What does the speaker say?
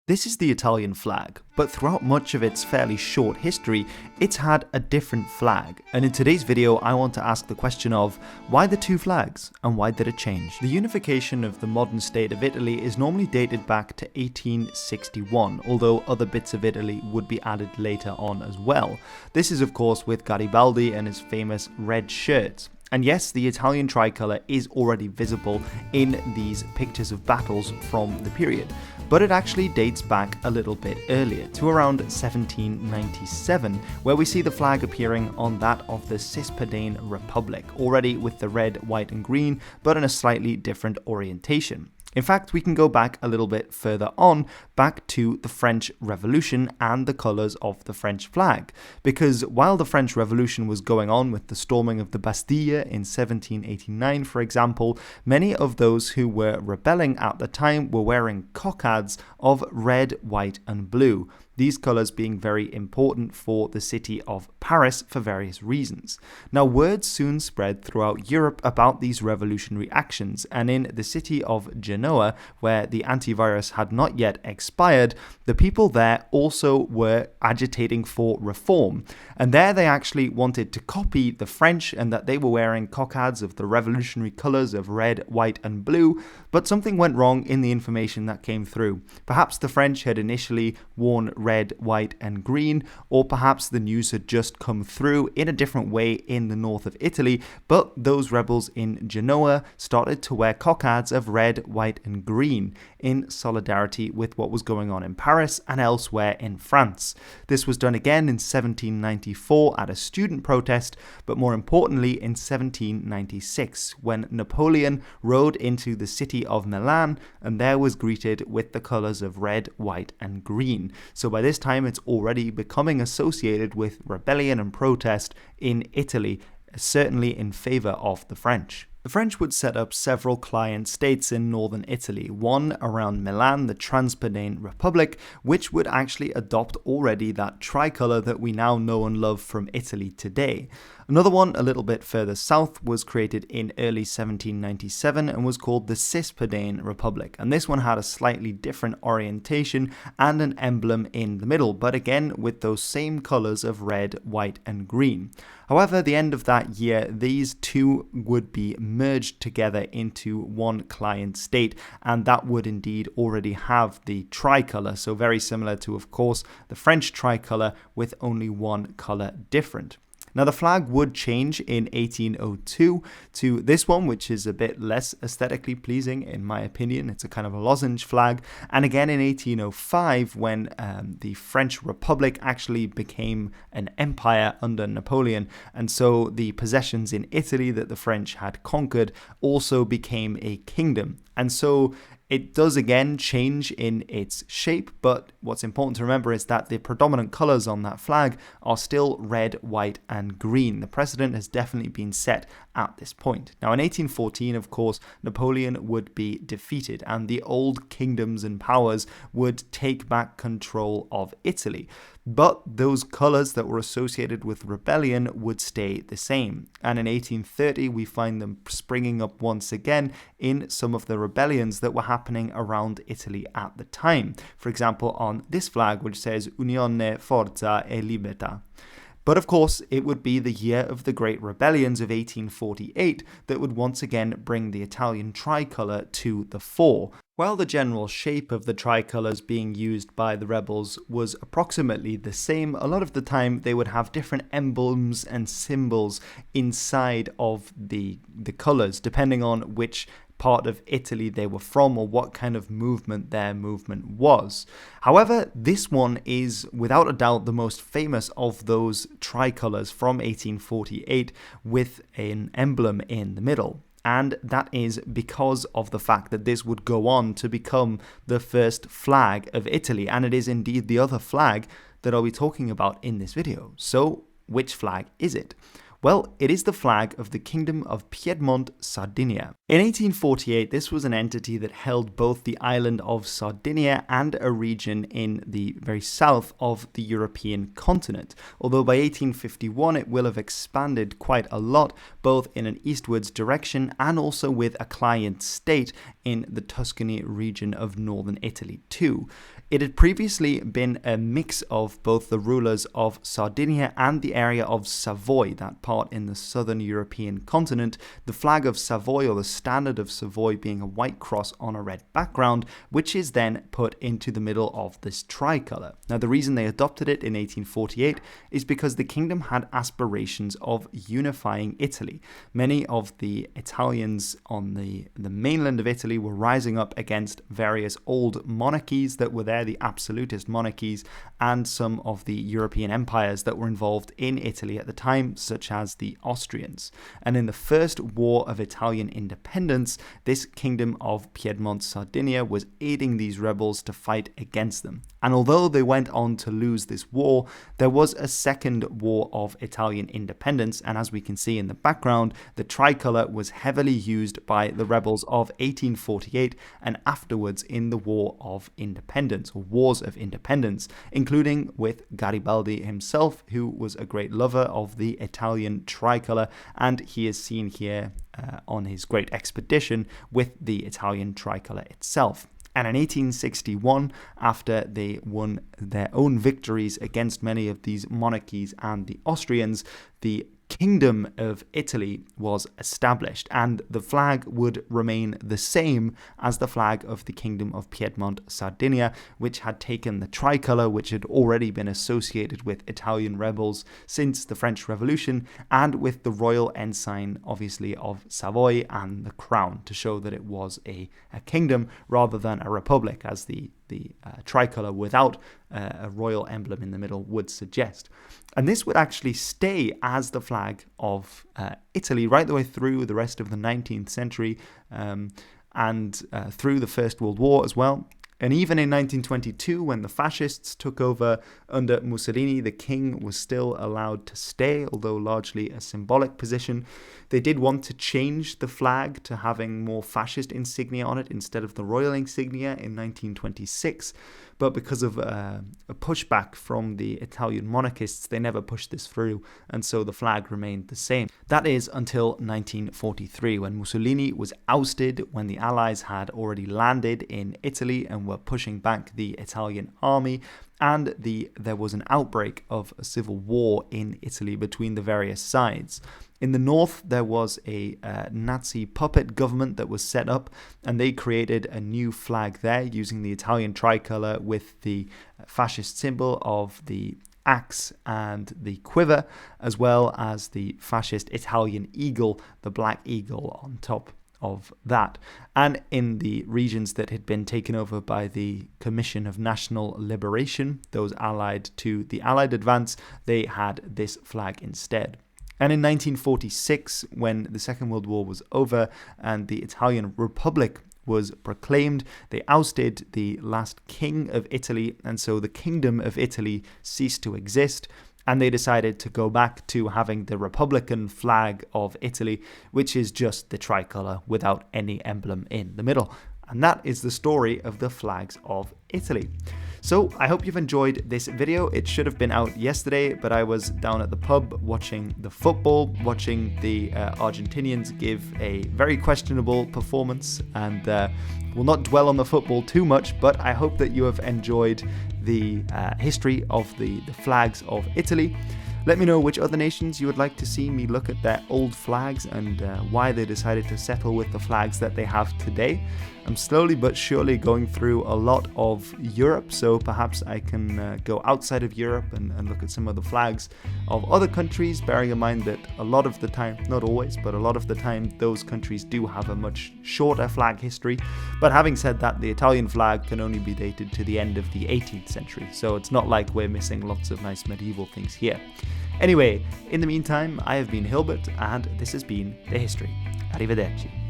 This is the Italian flag, but throughout much of its fairly short history, it's had a different flag. And in today's video, I want to ask the question of, why the two flags and why did it change? The unification of the modern state of Italy is normally dated back to 1861, although other bits of Italy would be added later on as well. This is of course with Garibaldi and his famous red shirts. And yes, the Italian tricolour is already visible in these pictures of battles from the period, but it actually dates back a little bit earlier, to around 1797, where we see the flag appearing on that of the Cispadane Republic, already with the red, white and green, but in a slightly different orientation. In fact, we can go back a little bit further on, back to the French Revolution and the colours of the French flag. Because while the French Revolution was going on with the storming of the Bastille in 1789, for example, many of those who were rebelling at the time were wearing cockades of red, white and blue. These colours being very important for the city of Paris for various reasons. Now, word soon spread throughout Europe about these revolutionary actions, and in the city of Genoa, where the antivirus had not yet expired, the people there also were agitating for reform. And there they actually wanted to copy the French, and that they were wearing cockades of the revolutionary colours of red, white and blue, but something went wrong in the information that came through. Perhaps the French had initially worn red, white and green, or perhaps the news had just come through in a different way in the north of Italy, but those rebels in Genoa started to wear cockades of red, white and green in solidarity with what was going on in Paris and elsewhere in France. This was done again in 1794 at a student protest, but more importantly in 1796 when Napoleon rode into the city of Milan and there was greeted with the colours of red, white and green. So by this time it's already becoming associated with rebellion and protest in Italy, certainly in favour of the French. The French would set up several client states in northern Italy, one around Milan, the Transpadane Republic, which would actually adopt already that tricolour that we now know and love from Italy today. Another one a little bit further south was created in early 1797 and was called the Cispadane Republic, and this one had a slightly different orientation and an emblem in the middle, but again with those same colours of red, white and green. However, at the end of that year, these two would be merged together into one client state, and that would indeed already have the tricolour, so very similar to, of course, the French tricolour with only one colour different. Now, the flag would change in 1802 to this one, which is a bit less aesthetically pleasing, in my opinion. It's a kind of a lozenge flag. And again in 1805, when the French Republic actually became an empire under Napoleon. And so the possessions in Italy that the French had conquered also became a kingdom. And so it does again change in its shape, but what's important to remember is that the predominant colours on that flag are still red, white and green. The precedent has definitely been set at this point. Now in 1814, of course, Napoleon would be defeated and the old kingdoms and powers would take back control of Italy. But those colours that were associated with rebellion would stay the same. And in 1830, we find them springing up once again in some of the rebellions that were happening around Italy at the time. For example, on this flag, which says Unione, Forza e Libertà. But of course, it would be the year of the Great Rebellions of 1848 that would once again bring the Italian tricolour to the fore. While the general shape of the tricolours being used by the rebels was approximately the same, a lot of the time they would have different emblems and symbols inside of the colours, depending on which part of Italy they were from or what kind of movement their movement was. However, this one is without a doubt the most famous of those tricolours from 1848 with an emblem in the middle. And that is because of the fact that this would go on to become the first flag of Italy, and it is indeed the other flag that I'll be talking about in this video. So, which flag is it? Well, it is the flag of the Kingdom of Piedmont-Sardinia. In 1848, this was an entity that held both the island of Sardinia and a region in the very south of the European continent, although by 1851 it will have expanded quite a lot, both in an eastwards direction and also with a client state in the Tuscany region of northern Italy too. It had previously been a mix of both the rulers of Sardinia and the area of Savoy, that part in the southern European continent, the flag of Savoy, or the standard of Savoy, being a white cross on a red background, which is then put into the middle of this tricolour. Now, the reason they adopted it in 1848 is because the kingdom had aspirations of unifying Italy. Many of the Italians on the mainland of Italy were rising up against various old monarchies that were there, the absolutist monarchies, and some of the European empires that were involved in Italy at the time, such as the Austrians. And in the First War of Italian Independence, this kingdom of Piedmont-Sardinia was aiding these rebels to fight against them. And although they went on to lose this war, there was a second war of Italian independence, and as we can see in the background, the tricolour was heavily used by the rebels of 1848 and afterwards in the War of Independence, or Wars of Independence, including with Garibaldi himself, who was a great lover of the Italian tricolour, and he is seen here on his great expedition with the Italian tricolour itself. And in 1861, after they won their own victories against many of these monarchies and the Austrians, the Kingdom of Italy was established, and the flag would remain the same as the flag of the Kingdom of Piedmont-Sardinia, which had taken the tricolour, which had already been associated with Italian rebels since the French Revolution, and with the royal ensign, obviously, of Savoy and the crown, to show that it was a kingdom rather than a republic, as the tricolour without a royal emblem in the middle would suggest. And this would actually stay as the flag of Italy right the way through the rest of the 19th century and through the First World War as well. And even in 1922, when the fascists took over under Mussolini, the king was still allowed to stay, although largely a symbolic position. They did want to change the flag to having more fascist insignia on it instead of the royal insignia in 1926, but because of a pushback from the Italian monarchists, they never pushed this through, and so the flag remained the same. That is until 1943, when Mussolini was ousted, when the Allies had already landed in Italy and were pushing back the Italian army, and there was an outbreak of a civil war in Italy between the various sides. In the north, there was a Nazi puppet government that was set up, and they created a new flag there using the Italian tricolour with the fascist symbol of the axe and the quiver, as well as the fascist Italian eagle, the black eagle on top of that. And in the regions that had been taken over by the Commission of National Liberation, those allied to the Allied advance, they had this flag instead. And in 1946, when the Second World War was over and the Italian Republic was proclaimed, they ousted the last king of Italy, and so the Kingdom of Italy ceased to exist, and they decided to go back to having the Republican flag of Italy, which is just the tricolour without any emblem in the middle. And that is the story of the flags of Italy. So I hope you've enjoyed this video. It should have been out yesterday, but I was down at the pub watching the football, watching the Argentinians give a very questionable performance, and will not dwell on the football too much, but I hope that you have enjoyed the history of the flags of Italy. Let me know which other nations you would like to see me look at their old flags and why they decided to settle with the flags that they have today. I'm slowly but surely going through a lot of Europe, so perhaps I can go outside of Europe and look at some of the flags of other countries, bearing in mind that a lot of the time, not always, but a lot of the time, those countries do have a much shorter flag history. But having said that, the Italian flag can only be dated to the end of the 18th century, so it's not like we're missing lots of nice medieval things here. Anyway, in the meantime, I have been Hilbert, and this has been The History. Arrivederci.